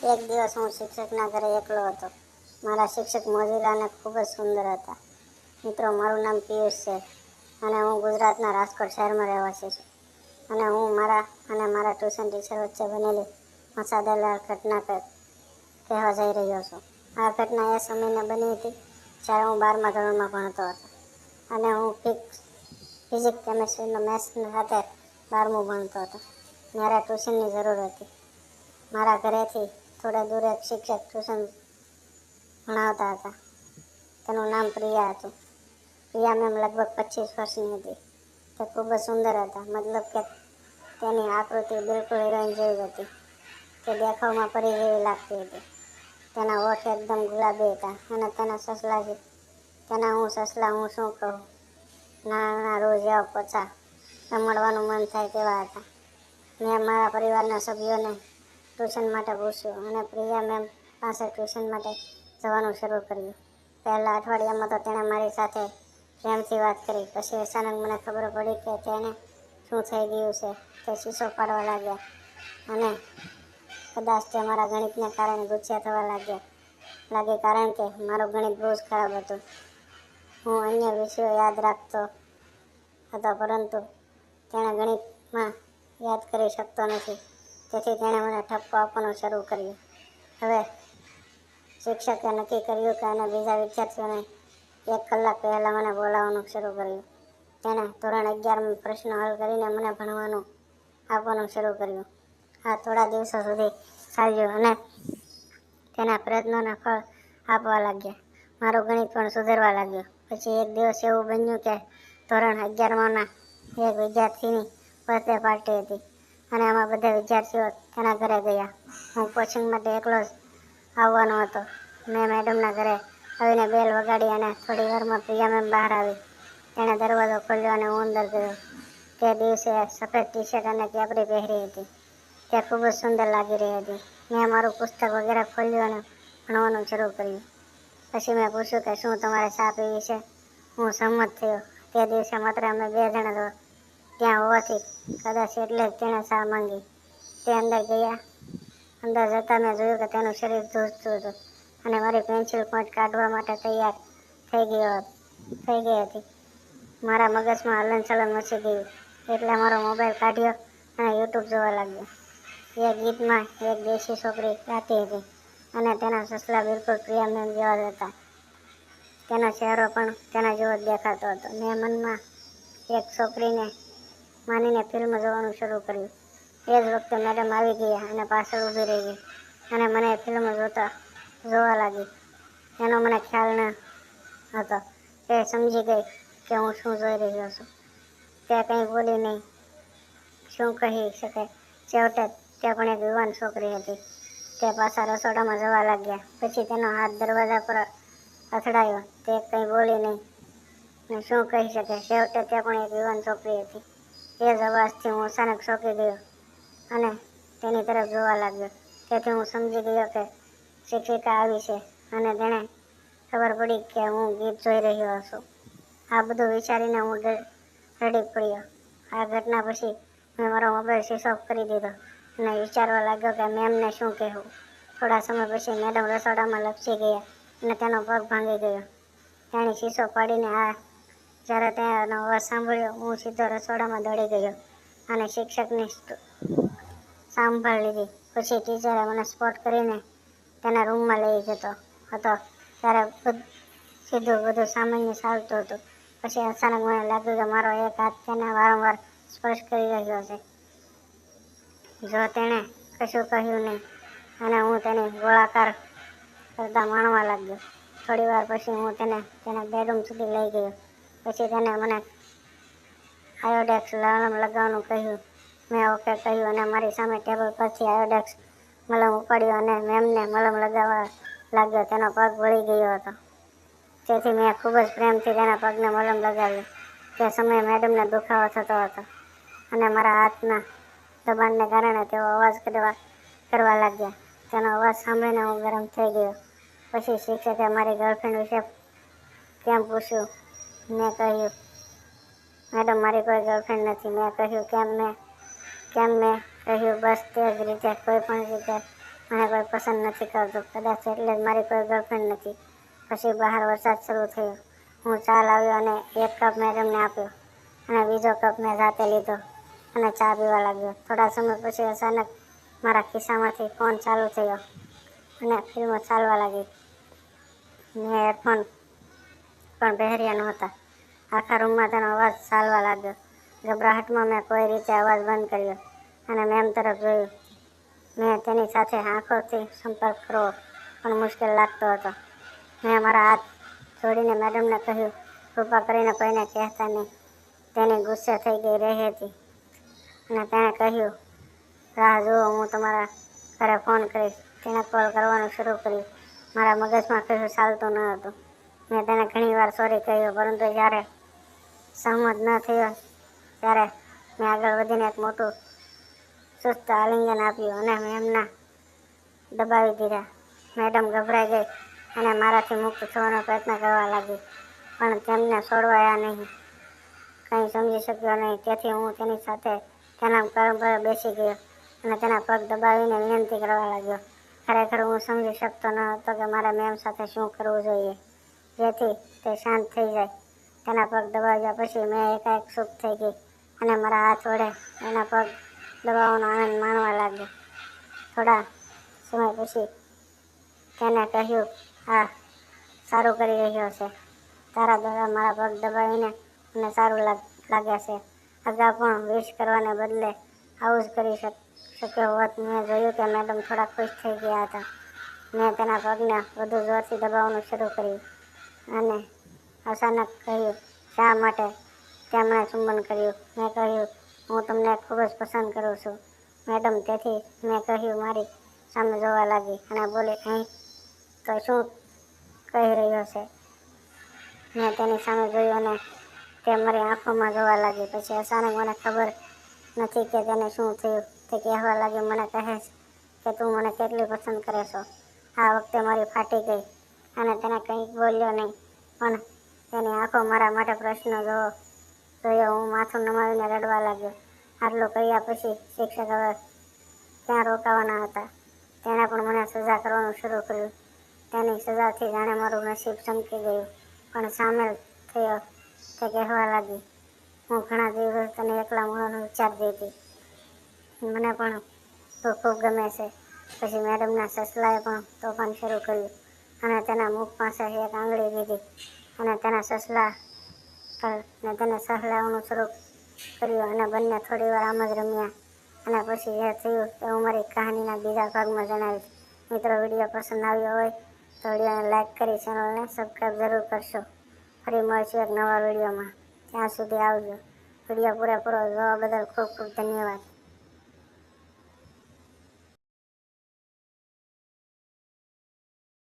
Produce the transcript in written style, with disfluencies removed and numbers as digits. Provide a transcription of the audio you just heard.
એક દિવસ હું શિક્ષકના ઘરે એકલો હતો. મારા શિક્ષક મોજીલા અને ખૂબ જ સુંદર હતા. મિત્રો, મારું નામ પિયુષ છે અને હું ગુજરાતના રાજકોટ શહેરમાં રહેવાસી છું. અને હું મારા ટ્યુશન ટીચર વચ્ચે બનેલી મસાલેદાર ઘટના કહેવા જઈ રહ્યો છું. આ ઘટના એ સમયને બની હતી જ્યારે હું 12મા ધોરણમાં ભણતો હતો અને હું ફિઝિક્સ, કેમેસ્ટ્રીનો મેથ્સ સાથે 12મું ભણતો હતો. મારે ટ્યુશનની જરૂર હતી. મારા ઘરેથી થોડા દૂર એક શિક્ષક ટ્યુશન ભણાવતા હતા. તેનું નામ પ્રિયા હતું. પ્રિયા મેમ લગભગ 25 વર્ષની હતી. તે ખૂબ જ સુંદર હતા. મતલબ કે તેની આકૃતિ બિલકુલ હિરોઈન જેવી હતી. તે દેખાવમાં પરી જેવી લાગતી હતી. તેના હોઠ એકદમ ગુલાબી હતા અને હું શું કહું, નાના રૂ જેવા પોચા રમડવાનું મન થાય તેવા હતા. મેં મારા પરિવારના સભ્યોને ટ્યુશન માટે પૂછ્યું અને પ્રિયા મેમ પાસે ટ્યુશન માટે જવાનું શરૂ કર્યું. પહેલા અઠવાડિયામાં તો તેણે મારી સાથે પ્રેમથી વાત કરી. પછી અચાનક મને ખબર પડી કે તેને શું થઈ ગયું છે. તે ચીસો પાડવા લાગ્યા અને કદાચ તે મારા ગણિતને કારણે ગુસ્સે થવા લાગી કારણ કે મારું ગણિત બહુ જ ખરાબ હતું. હું અન્ય વિષયો યાદ રાખતો હતો પરંતુ તેણે ગણિતમાં યાદ કરી શકતો નથી. તેથી તેણે મને ઠપકો આપવાનું શરૂ કર્યું. હવે શિક્ષકે નક્કી કર્યું કે અને બીજા વિદ્યાર્થીઓને 1 કલાક પહેલાં મને બોલાવવાનું શરૂ કર્યું. તેણે ધોરણ 11માં પ્રશ્નો હલ કરીને મને ભણવાનું આપવાનું શરૂ કર્યું. આ થોડા દિવસો સુધી ચાલ્યું અને તેના પ્રયત્નોના ફળ આપવા લાગ્યા. મારું ગણિત પણ સુધરવા લાગ્યું. પછી એક દિવસ એવું બન્યું કે ધોરણ 11માના એક વિદ્યાર્થીની બર્થડે પાર્ટી હતી અને અમે બધા વિદ્યાર્થીઓ તેના ઘરે ગયા. હું કોચિંગ માટે એકલો જ આવવાનો હતો. મેં મેડમના ઘરે આવીને બેલ વગાડી અને થોડી વારમાં પ્રિયા મેમ બહાર આવી. તેણે દરવાજો ખોલ્યો અને હું અંદર ગયો. તે દિવસે સફેદ ટી-શર્ટ અને કેપરી પહેરી હતી. તે ખૂબ જ સુંદર લાગી રહી હતી. મેં મારું પુસ્તક વગેરે ખોલ્યું અને ભણવાનું શરૂ કર્યું. પછી મેં પૂછ્યું કે શું તમારે ચા પીવી છે? હું સંમત થયો. તે દિવસે માત્ર અમે 2 જણા ત્યાં હોવાથી કદાચ એટલે જ તેણે ચા માંગી. તે અંદર ગયા. અંદર જતાં મેં જોયું કે તેનું શરીર ધ્રુજતું હતું અને મારી પેન્સિલ પોઈન્ટ કાઢવા માટે તૈયાર થઈ ગઈ હતી. મારા મગજમાં હલનચલન મચી ગયું એટલે મારો મોબાઈલ કાઢ્યો અને યુટ્યુબ જોવા લાગ્યો. એ ગીતમાં એક દેશી છોકરી ગાતી હતી અને તેના સસલા બિલકુલ પ્રિયા મેમ જેવા જ હતા. તેનો ચહેરો પણ તેના જેવો જ દેખાતો હતો. મેં મનમાં એક છોકરીને માનીને ફિલ્મ જોવાનું શરૂ કર્યું. એ જ વખતે મેડમ આવી ગયા અને પાછળ ઊભી રહી ગઈ અને મને ફિલ્મ જોવા લાગી. એનો મને ખ્યાલ ન હતો. તે સમજી ગઈ કે હું શું જોઈ રહ્યો છું. તે કંઈ બોલી નહીં. શું કહી શકે? છેવટે તે પણ એક યુવાન છોકરી હતી. તે પાછા રસોડામાં જવા લાગ્યા. પછી તેનો હાથ દરવાજા પર અથડાયો. તે કંઈ બોલી નહીં ને શું કહી શકે? છેવટે તે પણ એક યુવાન છોકરી હતી. એ જ અવાજથી હું અચાનક ચોંકી ગયો અને તેની તરફ જોવા લાગ્યો. તેથી હું સમજી ગયો કે શિક્ષિકા આવી છે અને તેણે ખબર પડી કે હું ગીત જોઈ રહ્યો છું. આ બધું વિચારીને હું રડી પડ્યો. આ ઘટના પછી મેં મારો મોબાઈલ સ્વિચ ઓફ કરી દીધો અને વિચારવા લાગ્યો કે મેમને શું કહેવું. થોડા સમય પછી મેડમ રસોડામાં લપસી ગયા અને તેનો પગ ભાંગી ગયો. તેણે ચીસો પાડીને જ્યારે તેનો અવાજ સાંભળ્યો, હું સીધો રસોડામાં દોડી ગયો અને શિક્ષકની સંભાળ લીધી. પછી ટીચરે મને સ્પોટ કરીને તેના રૂમમાં લઈ જતો હતો. ત્યારે બધું સામાન્ય ચાલતું હતું. પછી અચાનક મને લાગ્યું કે મારો એક હાથ તેને વારંવાર સ્પર્શ કરી રહ્યો છે. જો તેણે કશું કહ્યું નહીં અને હું તેની ગોળાકાર કરતા માણવા લાગ્યો. થોડી વાર પછી હું તેને તેના બેડરૂમ સુધી લઈ ગયો. પછી તેને મને આયોડેક્સ મલમ લગાવવાનું કહ્યું. મેં ઓકે કહ્યું અને મારી સામે ટેબલ પરથી આયોડેક્સ મલમ ઉપાડ્યો અને મેમને મલમ લગાવવા લાગ્યો. તેનો પગ વળી ગયો હતો. તેથી મેં ખૂબ જ પ્રેમથી તેના પગને મલમ લગાવ્યો. તે સમયે મેડમને દુખાવો થતો હતો અને મારા હાથના દબાણને કારણે તેઓ અવાજ કરવા લાગ્યા. તેનો અવાજ સાંભળીને હું ગરમ થઈ ગયો. પછી શિક્ષકે મારી ગર્લફ્રેન્ડ વિશે કેમ પૂછ્યું. મેં કહ્યું, મેડમ મારી કોઈ ગર્લફ્રેન્ડ નથી. મેં કહ્યું, કેમ? મેં કહ્યું, બસ તે જ રીતે, કોઈ પણ રીતે મને કોઈ પસંદ નથી કરતું, કદાચ એટલે જ મારી કોઈ ગર્લફ્રેન્ડ નથી. પછી બહાર વરસાદ શરૂ થયો. હું ચા લાવ્યો અને એક કપ મેડમને આપ્યો અને બીજો કપ મેં જાતે લીધો અને ચા પીવા લાગ્યો. થોડા સમય પછી અચાનક મારા ખિસ્સામાંથી ફોન ચાલુ થયો અને ફિલ્મો ચાલવા લાગી. મેં હેડફોન પણ પહેર્યા નહોતા. આખા રૂમમાં તેનો અવાજ ચાલવા લાગ્યો. ગભરાહટમાં મેં કોઈ રીતે અવાજ બંધ કર્યો અને મેમ તરફ જોયું. મેં તેની સાથે આંખોથી સંપર્ક કરવો પણ મુશ્કેલ લાગતો હતો. મેં મારા હાથ જોડીને મેડમને કહ્યું, કૃપા કરીને કોઈને કહેતા નહીં. તેની ગુસ્સે થઈ ગઈ રહી હતી અને તેણે કહ્યું, રાહ જુઓ, હું તમારા ઘરે ફોન કરીશ. તેણે કોલ કરવાનું શરૂ કર્યું. મારા મગજમાં કશું ચાલતું ન હતું. મેં તેને ઘણી વાર સોરી કહ્યું, પરંતુ જ્યારે સહમત ન થયો ત્યારે મેં આગળ વધીને એક મોટું સુસ્ત આલિંગન આપ્યું અને મેમના દબાવી દીધા. મેડમ ગભરાઈ ગઈ અને મારાથી મુક્ત થવાનો પ્રયત્ન કરવા લાગી, પણ તેમને છોડવાયા નહીં. કંઈ સમજી શક્યો નહીં, તેથી હું તેની સાથે તેના કર પર બેસી ગયો અને તેના પગ દબાવીને વિનંતી કરવા લાગ્યો. ખરેખર હું સમજી શકતો ન હતો કે મારે મેમ સાથે શું કરવું જોઈએ જેથી તે શાંત થઈ જાય. તેના પગ દબાવ્યા પછી મેં એકાએક ચૂપ થઈ ગઈ અને મારા હાથ વડે એના પગ દબાવવાનો આનંદ માણવા લાગ્યો. થોડા સમય પછી તેને કહ્યું, હા, સારું કરી રહ્યો છે. તારા દ્વારા મારા પગ દબાવીને મને સારું લાગે છે. અગાઉ પણ વિશ કરવાને બદલે આવું જ કરી શક્યો હોત. મેં જોયું કે મેડમ થોડા ખુશ થઈ ગયા હતા. મેં તેના પગને વધુ જોરથી દબાવવાનું શરૂ કર્યું અને અચાનક કહ્યું, શા માટે? તેમણે ચુંબન કર્યું. મેં કહ્યું, હું તમને ખૂબ જ પસંદ કરું છું મેડમ. તેથી મેં કહ્યું, મારી સામે જોવા લાગી અને બોલી, અહીં તો શું કહી રહ્યો છે? મેં તેની સામે જોયું અને તે મારી આંખોમાં જોવા લાગી. પછી અચાનક મને ખબર નથી કે તેને શું થયું. તે કહેવા લાગી, મને કહે કે તું મને કેટલી પસંદ કરે છો. આ વખતે મારી ફાટી ગઈ અને તેને કંઈ બોલ્યો નહીં, પણ તેની આંખો મારા માટે પ્રશ્ન જોયો. હું માથું નમાવીને રડવા લાગ્યો. આટલું કર્યા પછી શિક્ષક હવે ક્યાં રોકાવાના હતા? તેણે પણ મને સજા કરવાનું શરૂ કર્યું. તેની સજાથી જાણે મારું નસીબ ચમકી ગયું. પણ સામેલ થયો તે કહેવા લાગી, હું ઘણા દિવસ તને એકલા મળવાનું વિચારતી હતી. મને પણ તું ખૂબ ગમે છે. પછી મેડમના સસલાએ પણ તોફાન શરૂ કર્યું અને તેના મુખ પાસે એક આંગળી લીધી અને તેના સસલા પર તેને સહલાવવાનું શરૂ કર્યું અને બંને થોડી વાર આમ જ રમ્યા. અને પછી એ થયું તે હું મારી કહાનીના બીજા ભાગમાં જણાવીશ. મિત્રો, વિડીયો પસંદ આવ્યો હોય તો વિડીયોને લાઈક કરી ચેનલને સબસ્ક્રાઈબ જરૂર કરશો. ફરી મળશું એક નવા વિડીયોમાં. ત્યાં સુધી આવજો. વિડીયો પૂરેપૂરો જોવા બદલ ખૂબ ખૂબ ધન્યવાદ.